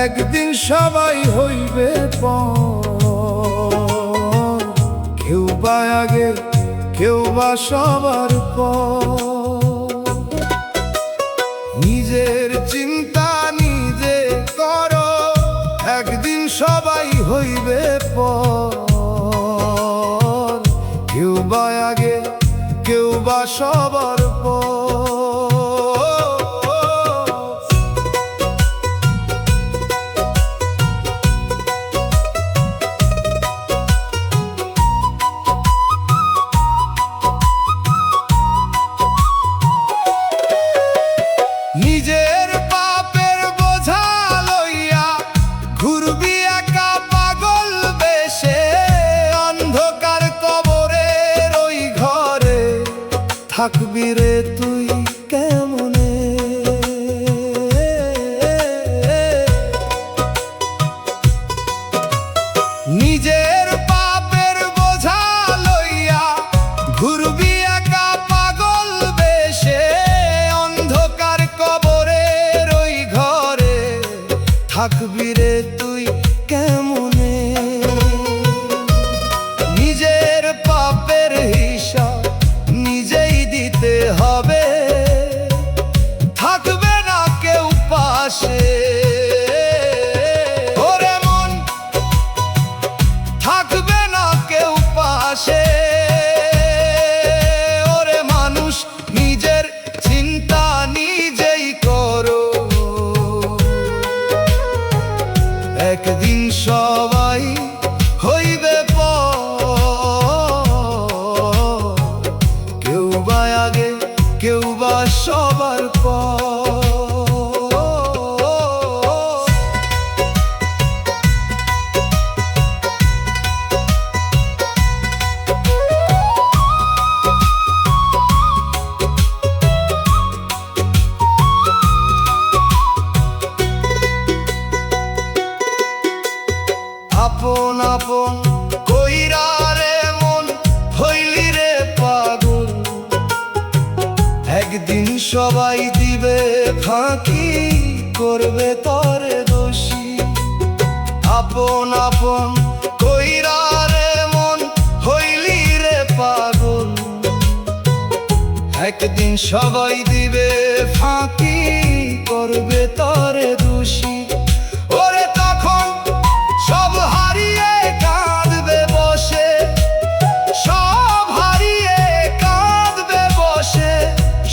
একদিন সবাই হইবে পর, কেউ বা আগে কেউ বা সবার পর। নিজের চিন্তা নিজে করো, একদিন সবাই হইবে পর, কেউ বা আগে কেউ বা সবার পর। নিজের পাপের বোঝা লইয়া ঘুরবি একা পাগল বেশে, অন্ধকার কবরের ওই ঘরে থাকবি রে তুই কেমনে। নিজের পাপের বোঝা লইয়া ঘুরবি একা পাগল বেশে, অন্ধকার কবরের ওই ঘরে থাকবি রে তুই কেমনে। নিজের পাপের হিসাব নিজেই দিতে হবে, থাকবে না কেউ পাশে। ওরে মন, থাকবে না কেউ পাশে। ওরে মানুষ, নিজের চিন্তা নিজেই করো, একদিন সবাই হইবে পর, কেউ বা আগে কেউ বা সবার পর। আপন আপন কইরা রে মন হইলি রে পাগল, একদিন সবাই দিবে ফাঁকি, করবে তরে দোষী। আপন আপন কইরা রে মন হইলি রে পাগল, একদিন সবাই দিবে ফাঁকি, করবে তরে দোষী। ওরে তখন সব হারিয়ে কাঁদবে বসে, সব হারিয়ে কাঁদবে বসে,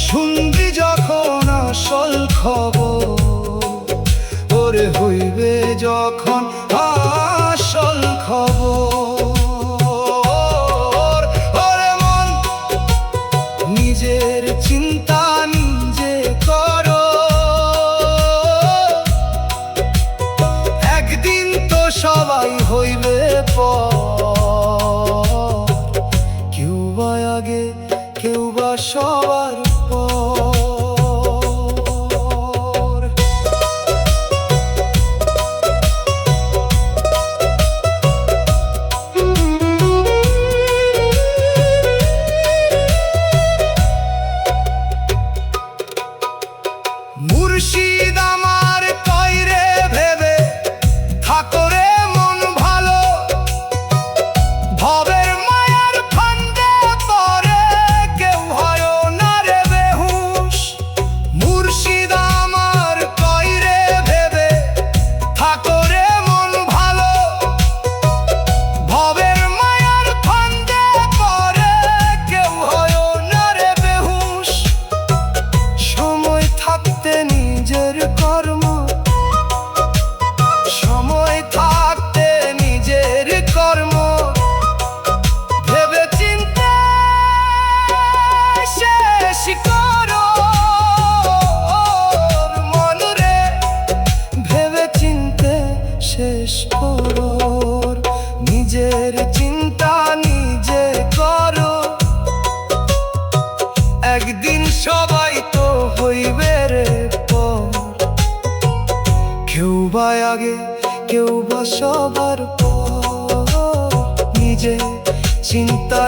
শুনবি যখন আসল খবর। ওরে হইবে যখন আসল খবর। ওরে মন, নিজের চিন্তা নিজে করো, একদিন তো সবাই হইবে পর, কেউ বা আগে কেউ বা সবার পর। মুর্শিদ আমার কইরে ভেবে থাকো রে মন ভালো, ভবের মায়ার ফান্দে পড়ে কেউ হয় না রে বেহুশ। মুর্শিদ আমার কইরে ভেবে থাকো রে মন ভালো, ভবের মায়ার ফান্দে পড়ে কেউ হয় না রে বেহুশ। সময় থাকতে নিজের কর্ম, সময় থাকতে নিজের কর্ম ভেবে চিন্তে শেষ করো মন রে, ভেবে চিন্তে শেষ করো। নিজের চিন্তা নিজে করো, একদিন সবাই তো হইবে রে পর, কেউ বা আগে কেউ বা সবার পর। নিজে চিন্তা